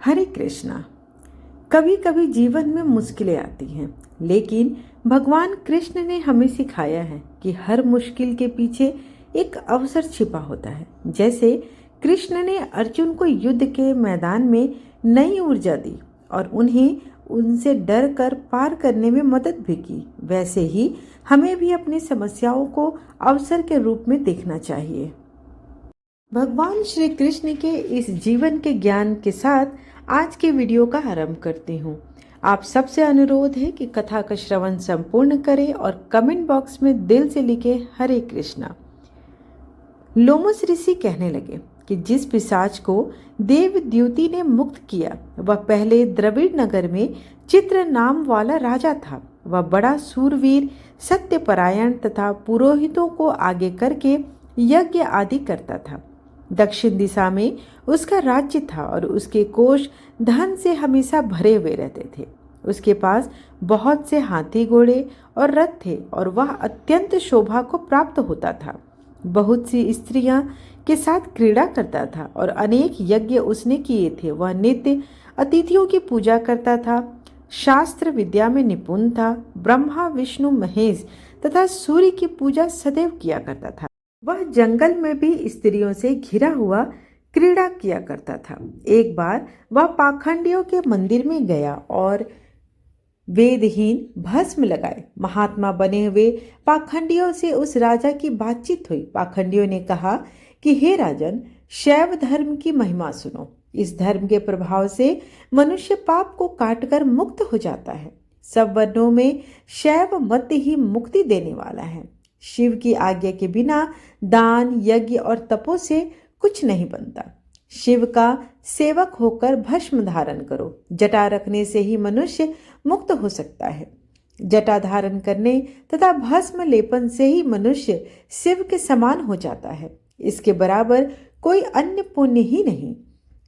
हरे कृष्णा। कभी कभी जीवन में मुश्किलें आती हैं, लेकिन भगवान कृष्ण ने हमें सिखाया है कि हर मुश्किल के पीछे एक अवसर छिपा होता है। जैसे कृष्ण ने अर्जुन को युद्ध के मैदान में नई ऊर्जा दी और उन्हें उनसे डर कर पार करने में मदद भी की, वैसे ही हमें भी अपनी समस्याओं को अवसर के रूप में देखना चाहिए। भगवान श्री कृष्ण के इस जीवन के ज्ञान के साथ आज के वीडियो का आरंभ करती हूँ। आप सबसे अनुरोध है कि कथा का श्रवण संपूर्ण करें और कमेंट बॉक्स में दिल से लिखे हरे कृष्णा। लोमस ऋषि कहने लगे कि जिस पिशाच को देवद्युति ने मुक्त किया वह पहले द्रविड़ नगर में चित्र नाम वाला राजा था। वह बड़ा सूरवीर, सत्यपरायण तथा पुरोहितों को आगे करके यज्ञ आदि करता था। दक्षिण दिशा में उसका राज्य था और उसके कोष धन से हमेशा भरे हुए रहते थे। उसके पास बहुत से हाथी, घोड़े और रथ थे और वह अत्यंत शोभा को प्राप्त होता था। बहुत सी स्त्रियां के साथ क्रीड़ा करता था और अनेक यज्ञ उसने किए थे। वह नित्य अतिथियों की पूजा करता था, शास्त्र विद्या में निपुण था। ब्रह्मा, विष्णु, महेश तथा सूर्य की पूजा सदैव किया करता था। वह जंगल में भी स्त्रियों से घिरा हुआ क्रीड़ा किया करता था। एक बार वह पाखंडियों के मंदिर में गया और वेदहीन भस्म लगाए महात्मा बने हुए पाखंडियों से उस राजा की बातचीत हुई। पाखंडियों ने कहा कि हे राजन, शैव धर्म की महिमा सुनो। इस धर्म के प्रभाव से मनुष्य पाप को काटकर मुक्त हो जाता है। सब वर्णों में शैव मत ही मुक्ति देने वाला है। शिव की आज्ञा के बिना दान, यज्ञ और तपों से कुछ नहीं बनता। शिव का सेवक होकर भस्म धारण करो। जटा रखने से ही मनुष्य मुक्त हो सकता है। जटा धारण करने तथा भस्म लेपन से ही मनुष्य शिव के समान हो जाता है। इसके बराबर कोई अन्य पुण्य ही नहीं।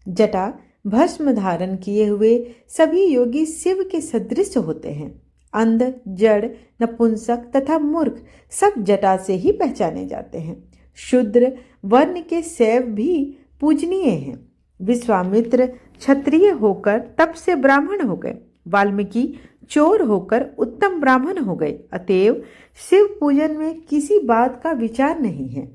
जटा भस्म धारण किए हुए सभी योगी शिव के सदृश होते हैं। अंध, जड़, नपुंसक तथा मूर्ख सब जटा से ही पहचाने जाते हैं। शूद्र वर्ण के शैव भी पूजनीय हैं। विश्वामित्र क्षत्रिय होकर तप से ब्राह्मण हो गए। वाल्मीकि चोर होकर उत्तम ब्राह्मण हो गए। अतएव शिव पूजन में किसी बात का विचार नहीं है।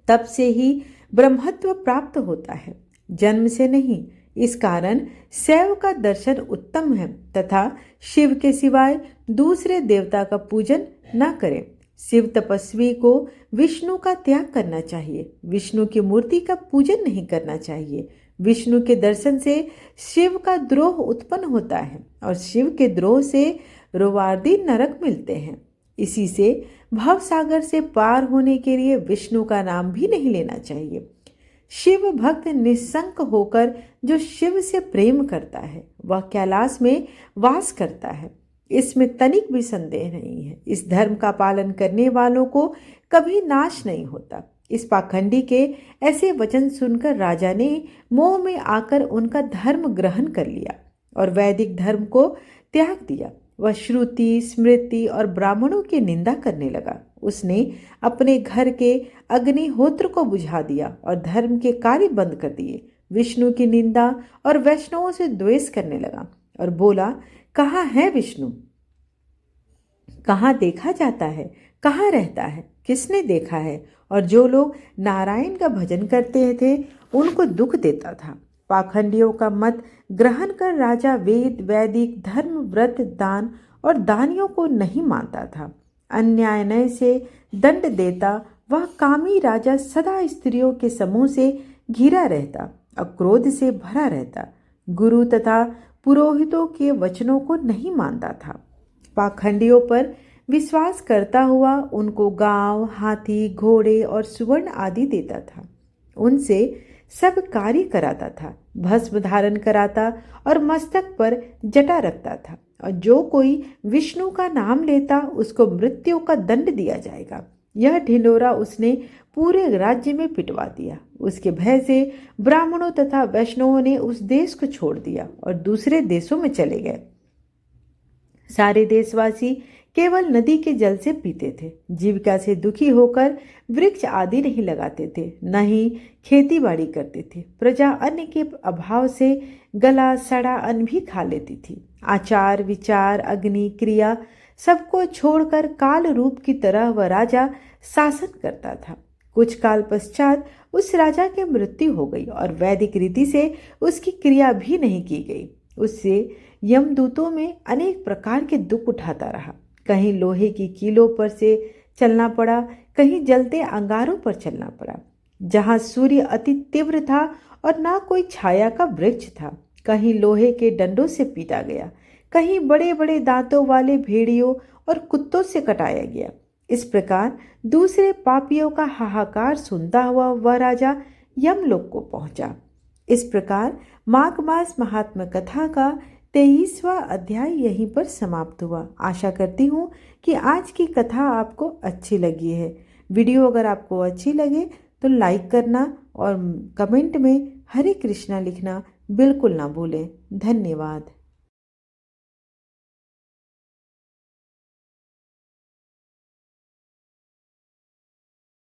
तप से ही ब्रह्मत्व प्राप्त होता है, जन्म से नहीं। इस कारण शैव का दर्शन उत्तम है तथा शिव के सिवाय दूसरे देवता का पूजन न करें। शिव तपस्वी को विष्णु का त्याग करना चाहिए। विष्णु की मूर्ति का पूजन नहीं करना चाहिए। विष्णु के दर्शन से शिव का द्रोह उत्पन्न होता है और शिव के द्रोह से रोवार्दी नरक मिलते हैं। इसी से भव सागर से पार होने के लिए विष्णु का नाम भी नहीं लेना चाहिए। शिव भक्त निस्संक होकर जो शिव से प्रेम करता है वह कैलाश में वास करता है। इसमें तनिक भी संदेह नहीं है। इस धर्म का पालन करने वालों को कभी नाश नहीं होता। इस पाखंडी के ऐसे वचन सुनकर राजा ने मोह में आकर उनका धर्म ग्रहण कर लिया और वैदिक धर्म को त्याग दिया। वह श्रुति, स्मृति और ब्राह्मणों की निंदा करने लगा। उसने अपने घर के अग्निहोत्र को बुझा दिया और धर्म के कार्य बंद कर दिए। विष्णु की निंदा और वैष्णवों से द्वेष करने लगा और बोला, कहाँ है विष्णु? कहाँ देखा जाता है? कहाँ रहता है? किसने देखा है? और जो लोग नारायण का भजन करते थे उनको दुख देता था। पाखंडियों का मत ग्रहण कर राजा वेद, वैदिक धर्म, व्रत, दान और दानियों को नहीं मानता था। अन्याय से दंड देता वह कामी राजा सदा स्त्रियों के समूह से घिरा रहता और क्रोध से भरा रहता। गुरु तथा पुरोहितों के वचनों को नहीं मानता था। पाखंडियों पर विश्वास करता हुआ उनको गांव, हाथी, घोड़े और सुवर्ण आदि देता था। उनसे सब कार्य कराता था, भस्म धारण कराता और मस्तक पर जटा रखता था। और जो कोई विष्णु का नाम लेता उसको मृत्यु का दंड दिया जाएगा। यह ढिंढोरा उसने पूरे राज्य में पिटवा दिया। उसके भय से ब्राह्मणों तथा वैष्णवों ने उस देश को छोड़ दिया और दूसरे देशों में चले गए। सारे देशवासी केवल नदी के जल से पीते थे। जीविका से दुखी होकर वृक्ष आदि नहीं लगाते थे, न ही खेती बाड़ी करते थे। प्रजा अन्न के अभाव से गला सड़ा अन्न भी खा लेती थी। आचार विचार अग्नि क्रिया सबको छोड़कर काल रूप की तरह वह राजा शासन करता था। कुछ काल पश्चात उस राजा की मृत्यु हो गई और वैदिक रीति से उसकी क्रिया भी नहीं की गई। उससे यमदूतों में अनेक प्रकार के दुख उठाता रहा। कहीं लोहे की कीलों पर से चलना पड़ा, कहीं जलते अंगारों पर चलना पड़ा। जहाँ सूर्य अति तीव्र था और ना कोई छाया का वृक्ष था, कहीं लोहे के डंडों से पीटा गया, कहीं बड़े बड़े दांतों वाले भेड़ियों और कुत्तों से कटाया गया। इस प्रकार दूसरे पापियों का हाहाकार सुनता हुआ वह राजा यमलोक को पहुंचा। इस प्रकार माघ मास महात्म कथा का 23वां अध्याय यहीं पर समाप्त हुआ। आशा करती हूँ कि आज की कथा आपको अच्छी लगी है। वीडियो अगर आपको अच्छी लगे तो लाइक करना और कमेंट में हरे कृष्णा लिखना बिल्कुल ना भूलें। धन्यवाद।